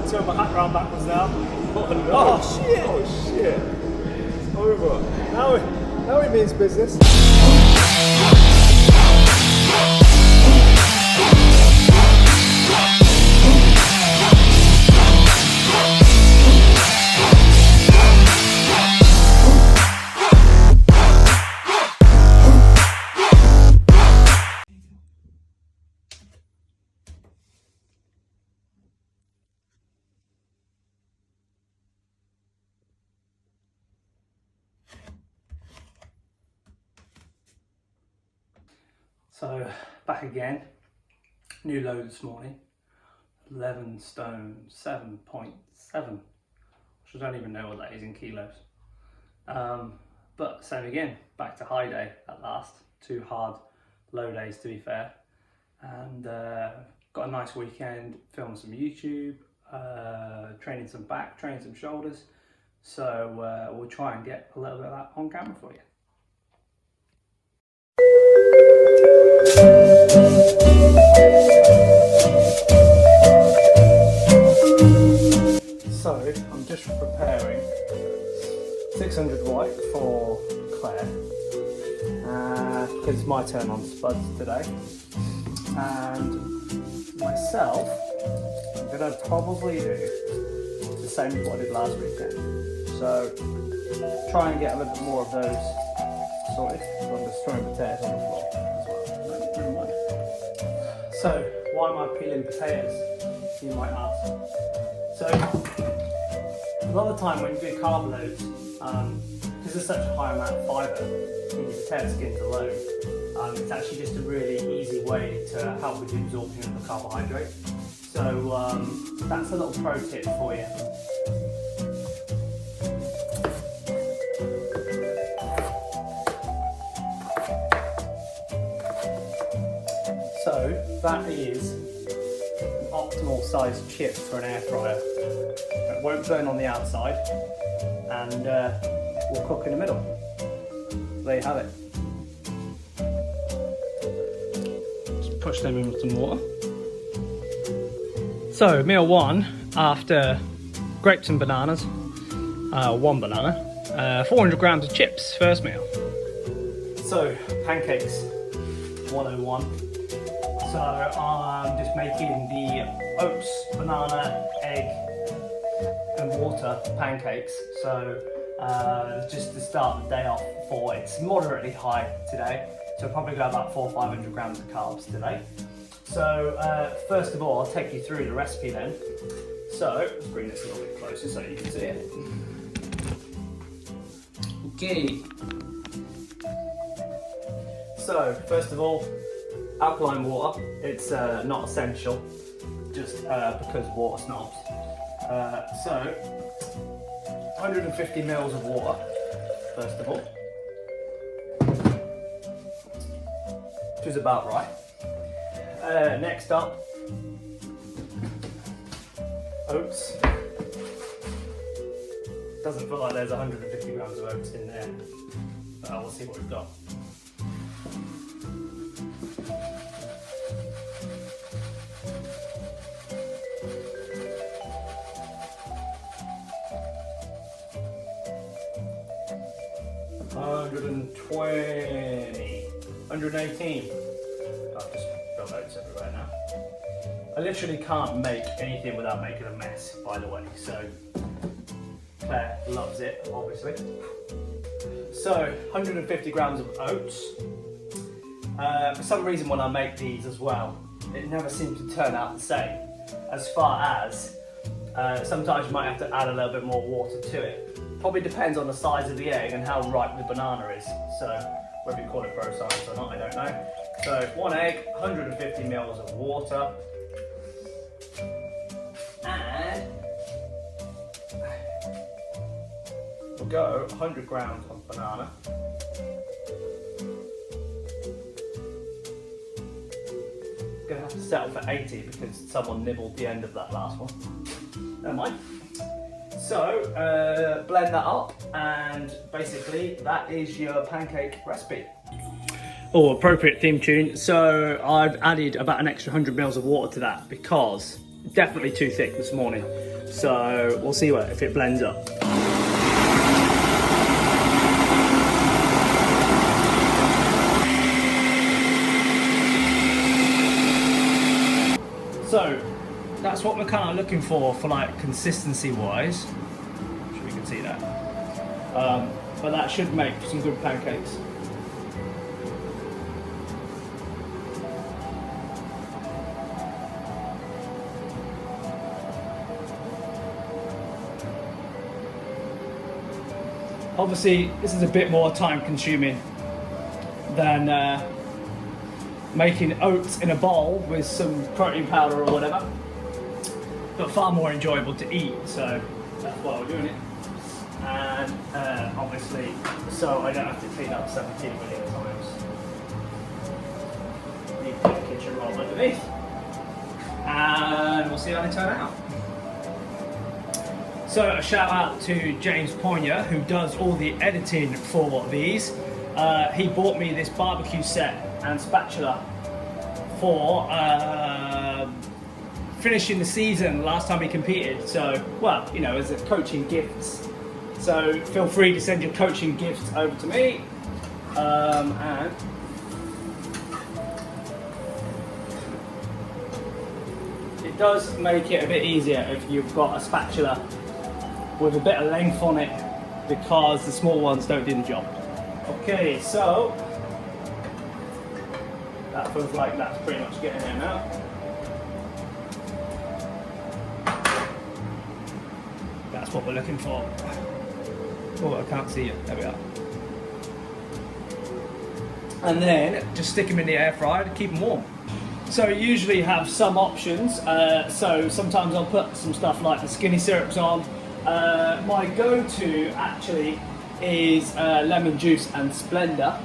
turn my hat round backwards now. Oh, no. Oh shit! Oh shit! It's over. Now it means business. So back again, new load this morning, 11 stone 7.7, which I don't even know what that is in kilos. But same again, back to high day at last, 2 hard low days to be fair. And got a nice weekend, filmed some YouTube, training some back, training some shoulders. So we'll try and get a little bit of that on camera for you. So I'm just preparing 600 white for Claire because it's my turn on spuds today, and myself I'm going to probably do the same as what I did last weekend, so try and get a little bit more of those sorted. I'm destroying potatoes on the floor as well. Never mind. So why am I peeling potatoes, you might ask? So a lot of the time when you do carb loads, because there's such a high amount of fibre in your potato skins alone, it's actually just a really easy way to help with the absorption of the carbohydrate. So that's a little pro tip for you. So that is an optimal sized chip for an air fryer. It won't burn on the outside, and will cook in the middle. There you have it. Just push them in with some water. So meal one, after grapes and bananas, 1 banana, 400 grams of chips, first meal. So pancakes, 101. So I'm just making the oats, banana, egg and water pancakes. So just to start the day off for, it's moderately high today. So I'll probably go about 400 or 500 grams of carbs today. So first of all, I'll take you through the recipe then. So let's bring this a little bit closer so you can see it. Okay. So first of all, alkaline water. It's not essential, just because water snobs. So 150 mils of water, first of all, which is about right. Next up, oats. Doesn't feel like there's 150 grams of oats in there, but we'll see what we've got. $120, 118. I've just got oats everywhere now. I literally can't make anything without making a mess, by the way, so Claire loves it, obviously. So 150 grams of oats. For some reason when I make these as well, it never seems to turn out the same, as far as sometimes you might have to add a little bit more water to it. Probably depends on the size of the egg and how ripe the banana is. So whether you call it bro science or not, I don't know. So 1 egg, 150 mils of water, and we'll go 100 grams of banana. Gonna have to settle for 80 because someone nibbled the end of that last one. Never mind. So blend that up, and basically that is your pancake recipe. Oh, appropriate theme tune. So I've added about an extra 100 mils of water to that because definitely too thick this morning. So we'll see if it blends up. So that's what we're kind of looking for like consistency wise. I'm sure you can see that. But that should make some good pancakes. Obviously, this is a bit more time consuming than making oats in a bowl with some protein powder or whatever, but far more enjoyable to eat, so that's why we're doing it. And obviously, so I don't have to clean up 17 million times. Need to put the kitchen roll underneath, and we'll see how they turn out. So a shout out to James Poigneur, who does all the editing for these. He bought me this barbecue set and spatula for finishing the season last time he competed. So, well, you know, as a coaching gifts. So feel free to send your coaching gifts over to me. And it does make it a bit easier if you've got a spatula with a bit of length on it, because the small ones don't do the job. Okay, so that feels like that's pretty much getting there now. That's what we're looking for. Oh, I can't see it. There we are. And then just stick them in the air fryer to keep them warm. So I usually have some options. So sometimes I'll put some stuff like the skinny syrups on. My go-to actually is lemon juice and Splenda,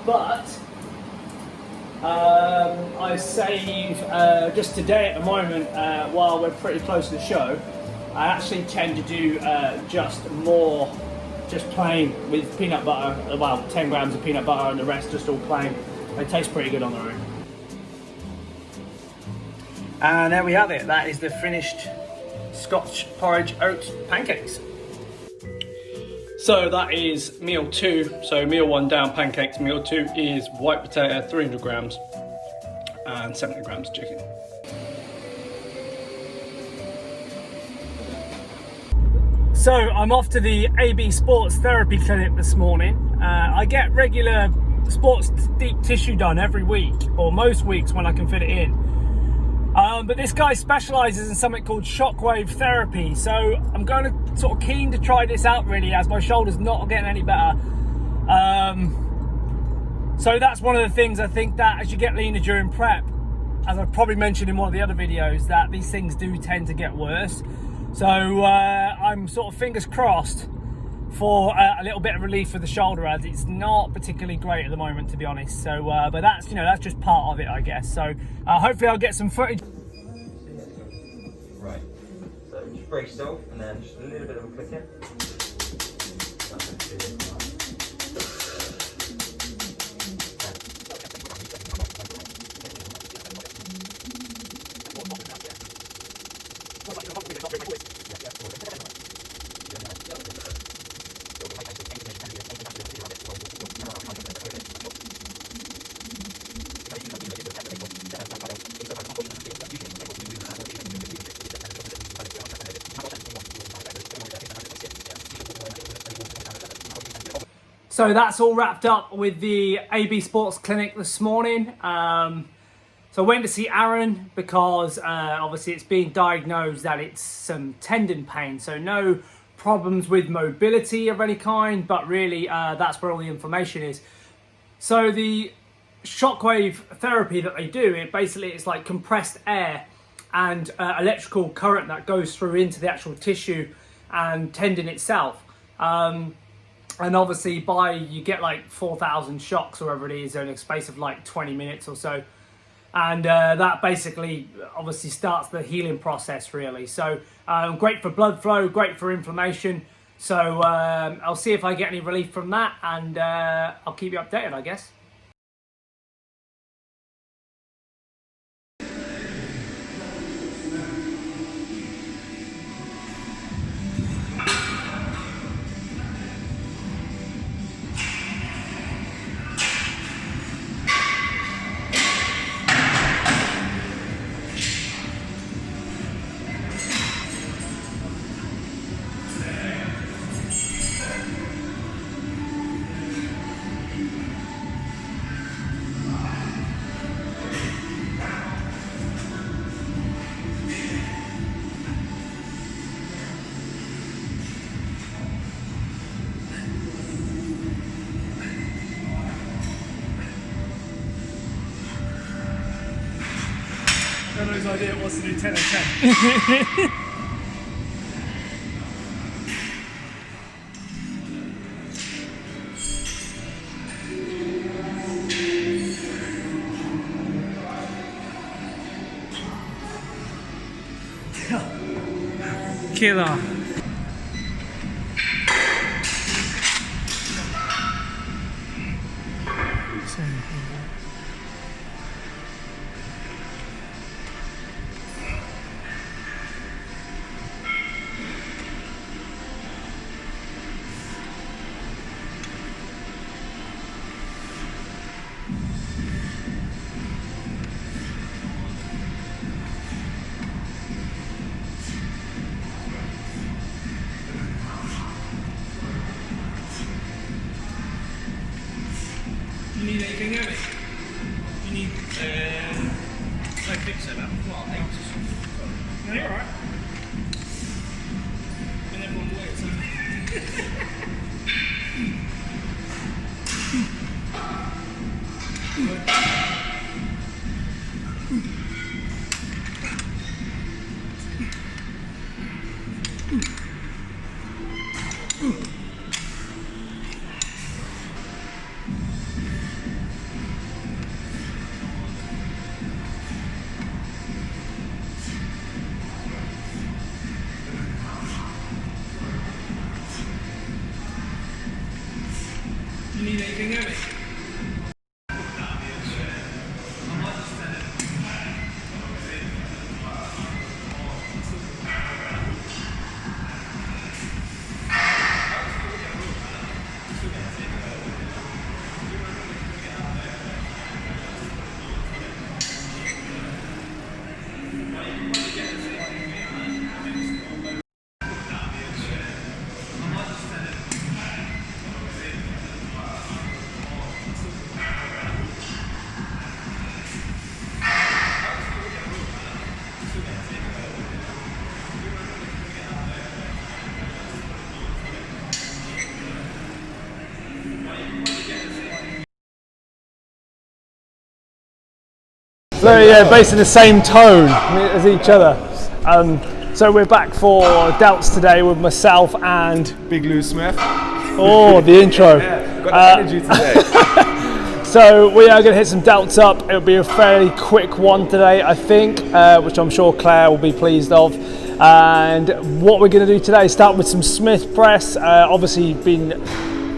but I save just today at the moment, while we're pretty close to the show. I actually tend to do just plain with peanut butter, about 10 grams of peanut butter, and the rest just all plain. They taste pretty good on their own. And there we have it. That is the finished Scotch porridge oat pancakes. So that is meal 2. So meal 1 down pancakes. Meal 2 is white potato, 300 grams, and 70 grams chicken. So I'm off to the AB Sports Therapy Clinic this morning. I get regular sports deep tissue done every week, or most weeks when I can fit it in. But this guy specialises in something called shockwave therapy, so I'm going to sort of keen to try this out really, as my shoulder's not getting any better. So that's one of the things I think, that as you get leaner during prep, as I've probably mentioned in one of the other videos, that these things do tend to get worse. So I'm sort of fingers crossed for a little bit of relief for the shoulder, as it's not particularly great at the moment, to be honest. So, but that's, you know, that's just part of it, I guess. So hopefully I'll get some footage. Right. So just brace yourself, and then just a little bit of a click in. So that's all wrapped up with the AB Sports Clinic this morning. So I went to see Aaron because obviously it's being diagnosed that it's some tendon pain. So no problems with mobility of any kind, but really that's where all the information is. So the shockwave therapy that they do, it's like compressed air and electrical current that goes through into the actual tissue and tendon itself. And obviously you get like 4,000 shocks or whatever it is in a space of like 20 minutes or so. And that basically obviously starts the healing process really. So great for blood flow, great for inflammation. So I'll see if I get any relief from that, and I'll keep you updated, I guess. Joe's idea was to do 10 and 10. Killer. You need anything heavy? You need no fixer that. Well, no, you're alright. And everyone waits. You need anything heavy? So yeah, basically the same tone as each other. So we're back for Delts today with myself and Big Lou Smith. oh the intro. Yeah, got the energy today. So we are going to hit some Delts up. It'll be a fairly quick one today, I think, which I'm sure Claire will be pleased of. And what we're going to do today is start with some Smith press. Obviously been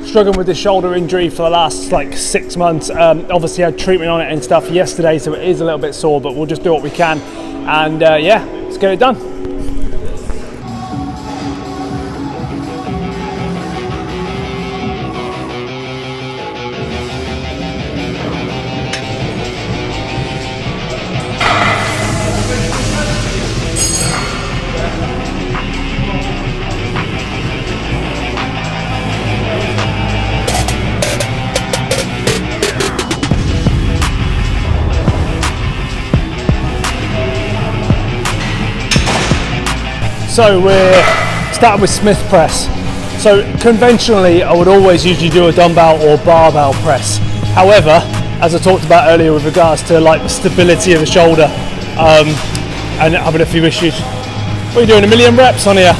struggling with the shoulder injury for the last like 6 months. Obviously had treatment on it and stuff yesterday, so it is a little bit sore, but we'll just do what we can. And yeah, let's get it done. So we're starting with Smith press. So conventionally, I would always usually do a dumbbell or barbell press. However, as I talked about earlier with regards to like the stability of the shoulder and having a few issues. What are you doing, 1,000,000 reps on here?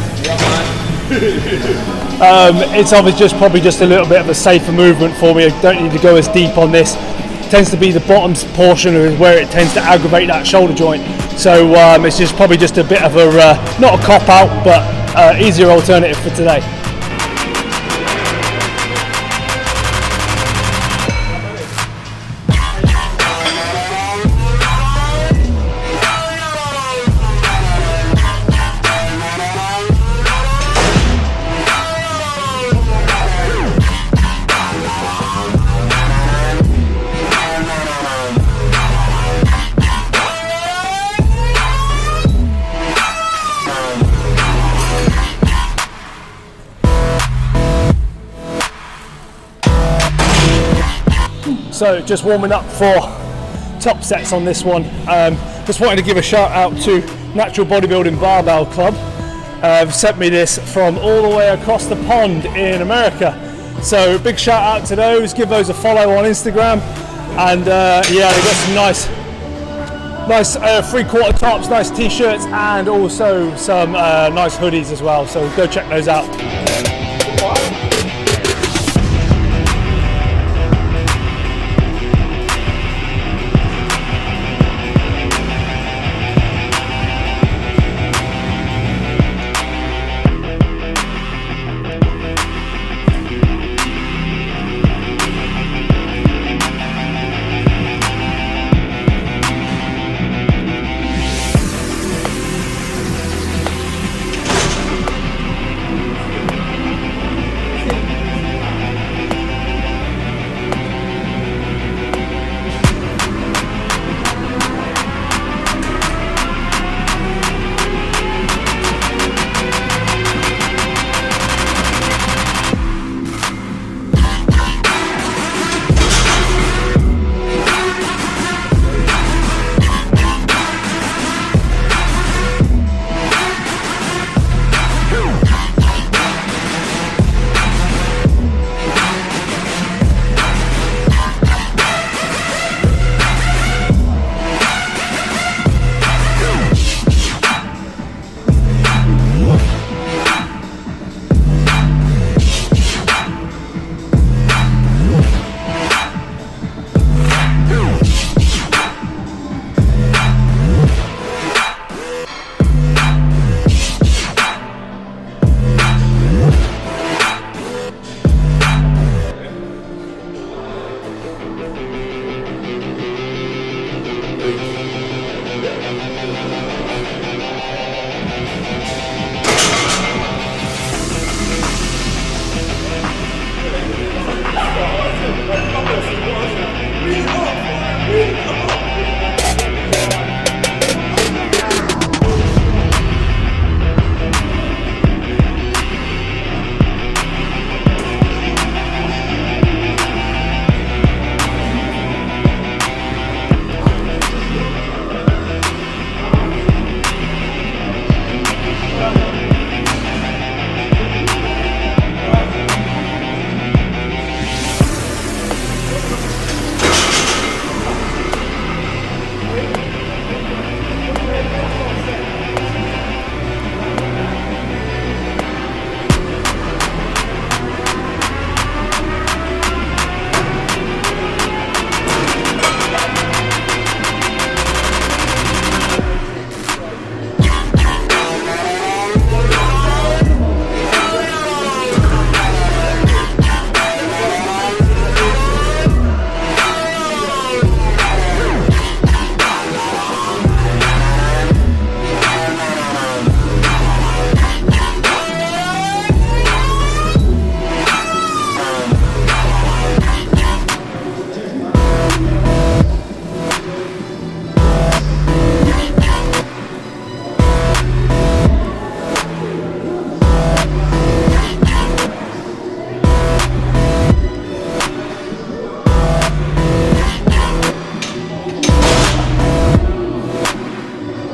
It's obviously probably just a little bit of a safer movement for me. I don't need to go as deep on this. It tends to be the bottom portion of where it tends to aggravate that shoulder joint. So it's just probably just a bit of a, not a cop out, but easier alternative for today. So just warming up for top sets on this one. Just wanted to give a shout out to Natural Bodybuilding Barbell Club. Sent me this from all the way across the pond in America. So big shout out to those, give those a follow on Instagram. And yeah, they got some Nice 3/4 tops, nice t-shirts, and also some nice hoodies as well. So go check those out.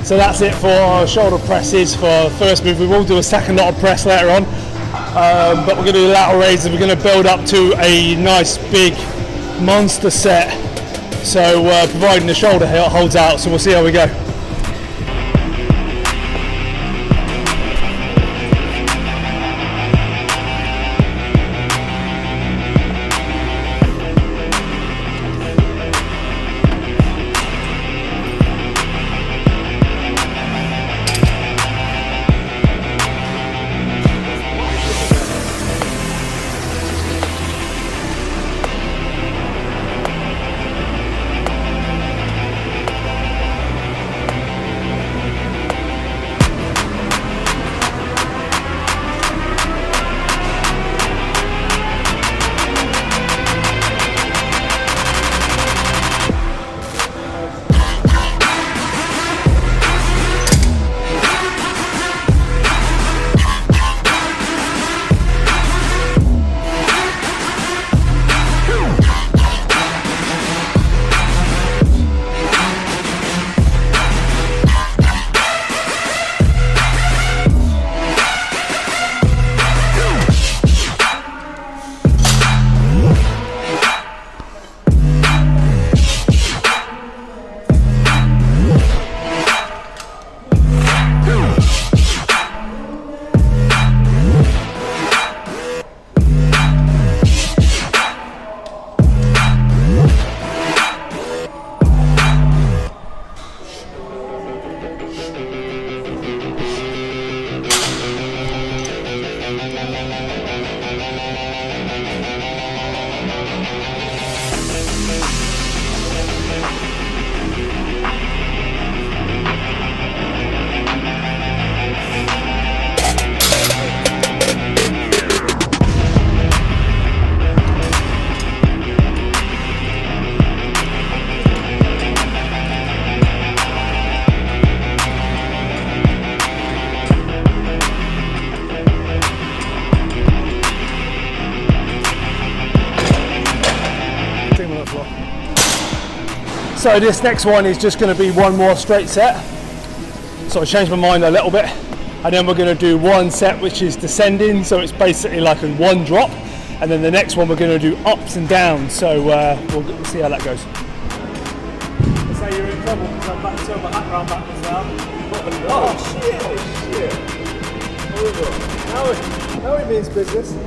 So that's it for our shoulder presses for the first move. We will do a second lot of press later on, but we're going to do lateral raises. We're going to build up to a nice big monster set. So providing the shoulder holds out, so we'll see how we go. So this next one is just going to be one more straight set. So I changed my mind a little bit, and then we're going to do one set which is descending, so it's basically like a one drop, and then the next one we're going to do ups and downs. So we'll see how that goes. So you're in trouble because I'm back to my hat round backwards now. Oh shit! Now it means business.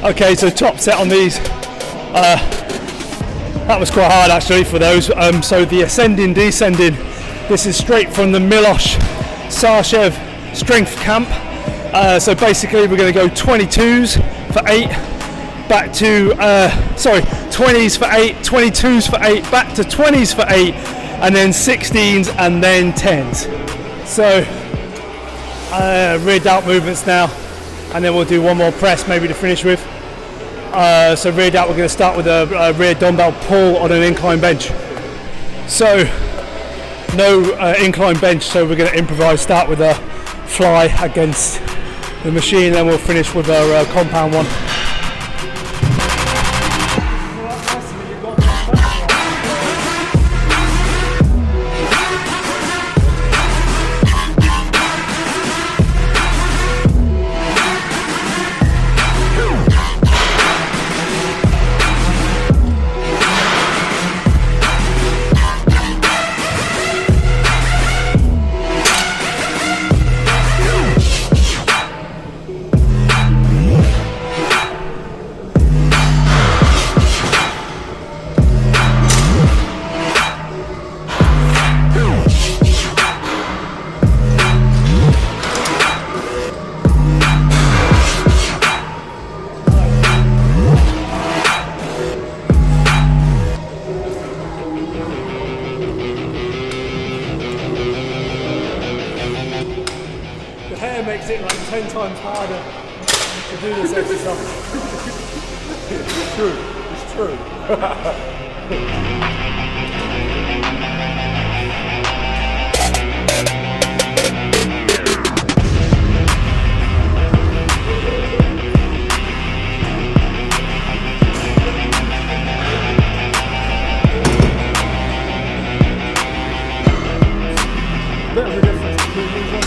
Okay, so top set on these. That was quite hard actually for those. So the ascending, descending, this is straight from the Milosh Sarshev strength camp. So basically we're going to go 22s for 8, back to, 20s for 8, 22s for 8, back to 20s for 8, and then 16s and then 10s. So rear delt movements now, and then we'll do one more press maybe to finish with. So rear delt, we're going to start with a rear dumbbell pull on an incline bench. So no incline bench, so we're going to improvise, start with a fly against the machine, then we'll finish with our compound one. Makes it like 10 times harder to do this exercise. It's true. Bit of a difference between these ones.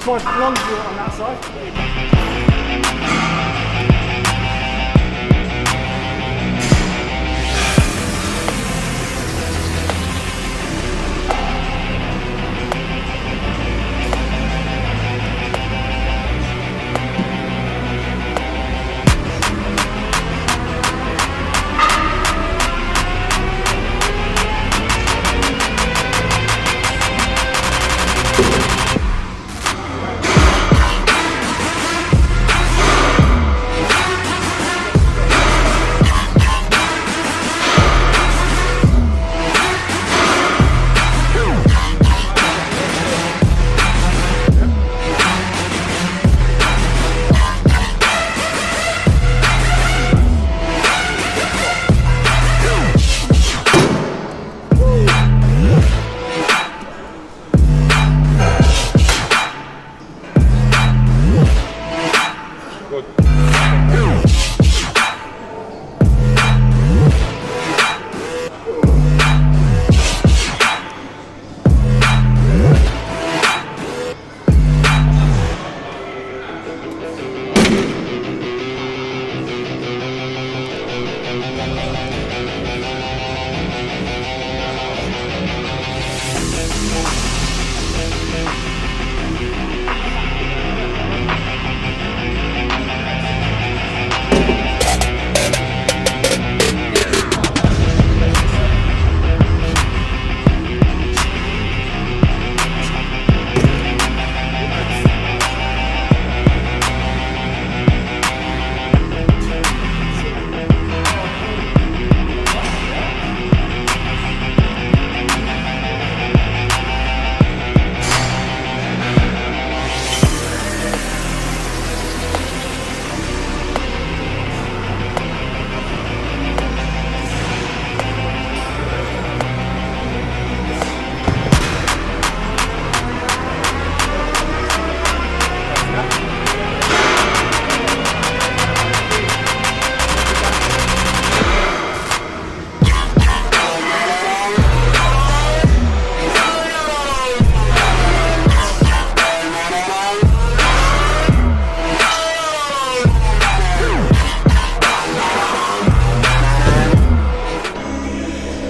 twice as long as you on that side.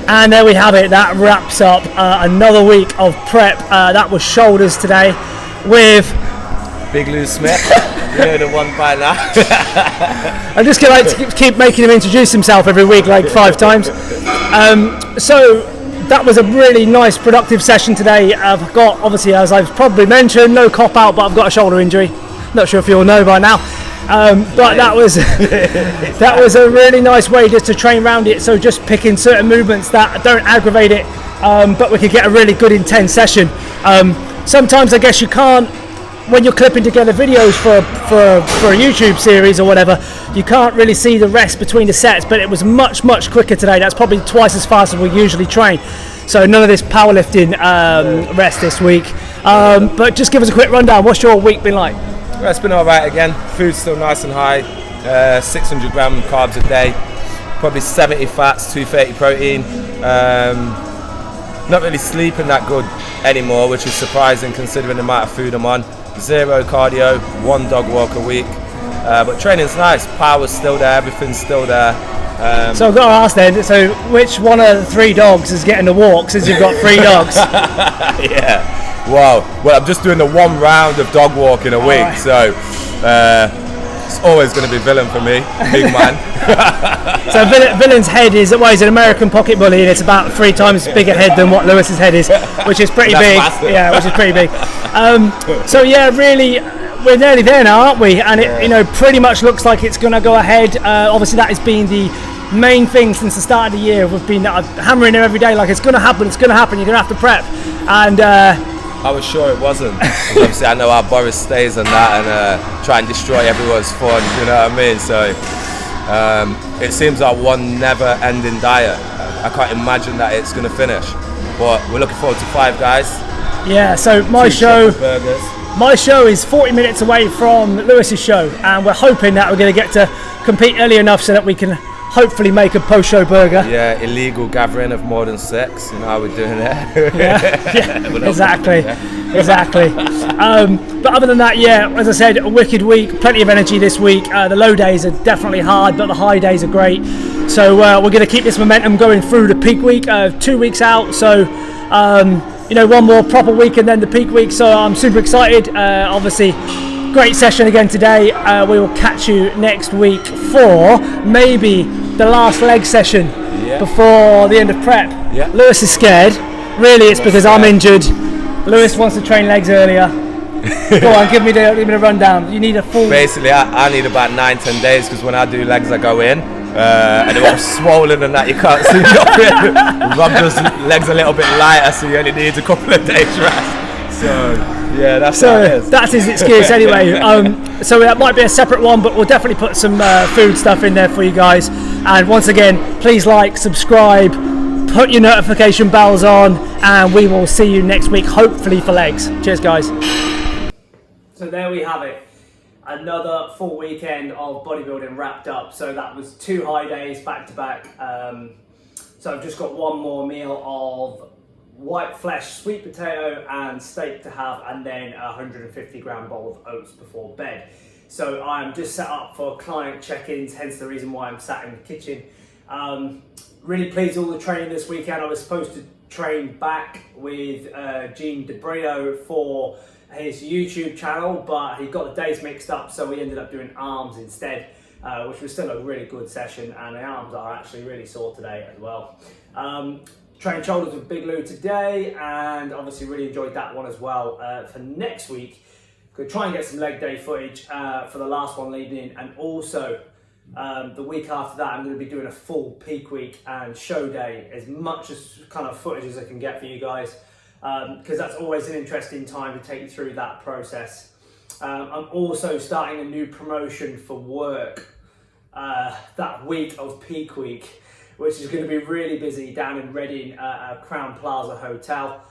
And there we have it. That wraps up another week of prep. That was shoulders today with Big Lou Smith. You know the one by now. I'm just going to keep making him introduce himself every week like 5 times. So that was a really nice productive session today. I've got, obviously, as I've probably mentioned, no cop out, but I've got a shoulder injury. Not sure if you all know by now. But that was that was a really nice way just to train around it. So just picking certain movements that don't aggravate it, but we could get a really good intense session. Sometimes I guess you can't, when you're clipping together videos for a YouTube series or whatever, you can't really see the rest between the sets. But it was much quicker today. That's probably twice as fast as we usually train. So none of this powerlifting rest this week. But just give us a quick rundown. What's your week been like? Well, it's been alright again. Food's still nice and high. 600 gram carbs a day. Probably 70 fats, 230 protein. Not really sleeping that good anymore, which is surprising considering the amount of food I'm on. 0 cardio, 1 dog walk a week. But training's nice. Power's still there. Everything's still there. So I've got to ask then, so which one of the 3 dogs is getting the walk since you've got 3 dogs? Yeah. Wow. Well, I'm just doing the 1 round of dog walking a week, so it's always going to be Villain for me, big man. So Villain's head is, well, he's an American pocket bully, and it's about 3 times bigger head than what Lewis's head is, which is pretty big. Massive. Yeah, which is pretty big. So yeah, really, we're nearly there now, aren't we? And it, pretty much looks like it's going to go ahead. Obviously, that has been the main thing since the start of the year. We've been hammering him every day, like it's going to happen. You're going to have to prep, and. I was sure it wasn't. Obviously, I know how Boris stays on that and try and destroy everyone's fun, you know what I mean? So it seems like one never-ending diet. I can't imagine that it's going to finish. But we're looking forward to 5 guys. Yeah, so my show is 40 minutes away from Lewis's show, and we're hoping that we're going to get to compete early enough so that we can hopefully make a post-show burger. Yeah, illegal gathering of more than 6. You know how we're doing it. Yeah, exactly. But other than that, yeah, as I said, a wicked week, plenty of energy this week. The low days are definitely hard, but the high days are great. So we're going to keep this momentum going through the peak week, 2 weeks out. So, you know, one more proper week and then the peak week. So I'm super excited. Obviously, great session again today. We will catch you next week for maybe the last leg session before the end of prep. Yeah. Lewis is scared. Really, it's because I'm injured. Lewis wants to train legs earlier. Go on, give me the rundown. You need a full... Basically, I need about 9-10 days because when I do legs, I go in and they're all swollen and that you can't see nothing. Roger's legs a little bit lighter, so he only needs a couple of days rest. So, yeah, that's how it is. That's his excuse anyway. So that might be a separate one, but we'll definitely put some food stuff in there for you guys. And once again, please like, subscribe, put your notification bells on, and we will see you next week, hopefully for legs. Cheers, guys. So there we have it. Another full weekend of bodybuilding wrapped up. So that was 2 high days back to back. So I've just got one more meal of white flesh, sweet potato and steak to have, and then a 150 gram bowl of oats before bed. So I'm just set up for client check-ins, hence the reason why I'm sat in the kitchen. Really pleased with all the training this weekend. I was supposed to train back with Gene DeBrio for his YouTube channel, but he got the days mixed up, so we ended up doing arms instead, which was still a really good session, and the arms are actually really sore today as well. Trained shoulders with Big Lou today, and obviously really enjoyed that one as well. For next week, going to try and get some leg day footage for the last one leading in, and also the week after that I'm going to be doing a full peak week and show day, as much as kind of footage as I can get for you guys, because that's always an interesting time to take you through that process. I'm also starting a new promotion for work that week of peak week, which is going to be really busy down in Reading at Crown Plaza Hotel.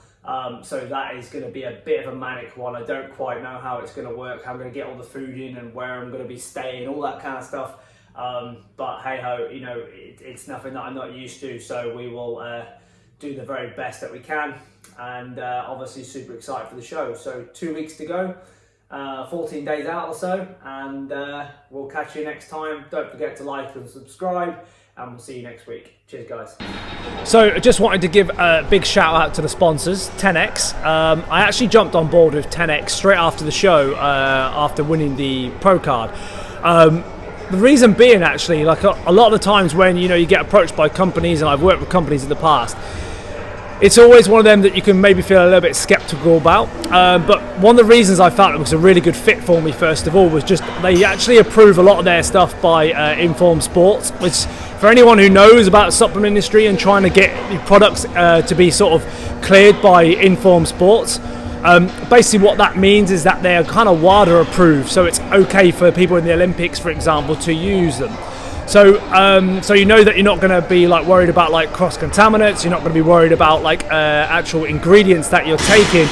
So that is going to be a bit of a manic one. I don't quite know how it's going to work, how I'm going to get all the food in and where I'm going to be staying, all that kind of stuff. But hey ho, you know, it's nothing that I'm not used to, so we will do the very best that we can, and obviously super excited for the show. So 2 weeks to go, 14 days out or so, and we'll catch you next time. Don't forget to like and subscribe, and we'll see you next week. Cheers, guys. So I just wanted to give a big shout out to the sponsors, 10X. I actually jumped on board with 10X straight after the show, after winning the pro card. The reason being, actually, like a lot of the times when you get approached by companies, and I've worked with companies in the past, it's always one of them that you can maybe feel a little bit skeptical about. But one of the reasons I felt it was a really good fit for me, first of all, was just they actually approve a lot of their stuff by Informed Sports, which for anyone who knows about the supplement industry and trying to get the products to be sort of cleared by Informed Sports, basically what that means is that they're kind of WADA approved, so it's okay for people in the Olympics, for example, to use them. So you know that you're not going to be like worried about like cross contaminants. You're not going to be worried about like actual ingredients that you're taking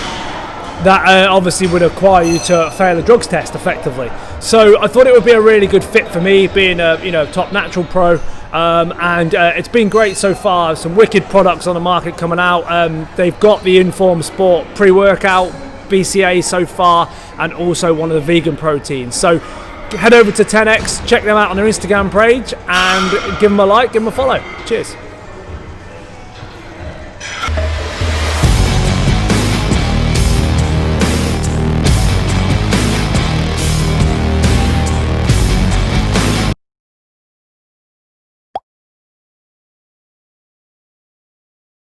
that obviously would require you to fail a drugs test effectively. So I thought it would be a really good fit for me, being a top natural pro. And it's been great so far. Some wicked products on the market coming out. They've got the Informed Sport pre-workout, BCA so far, and also one of the vegan proteins. So head over to 10X, check them out on their Instagram page, and give them a like, give them a follow. Cheers.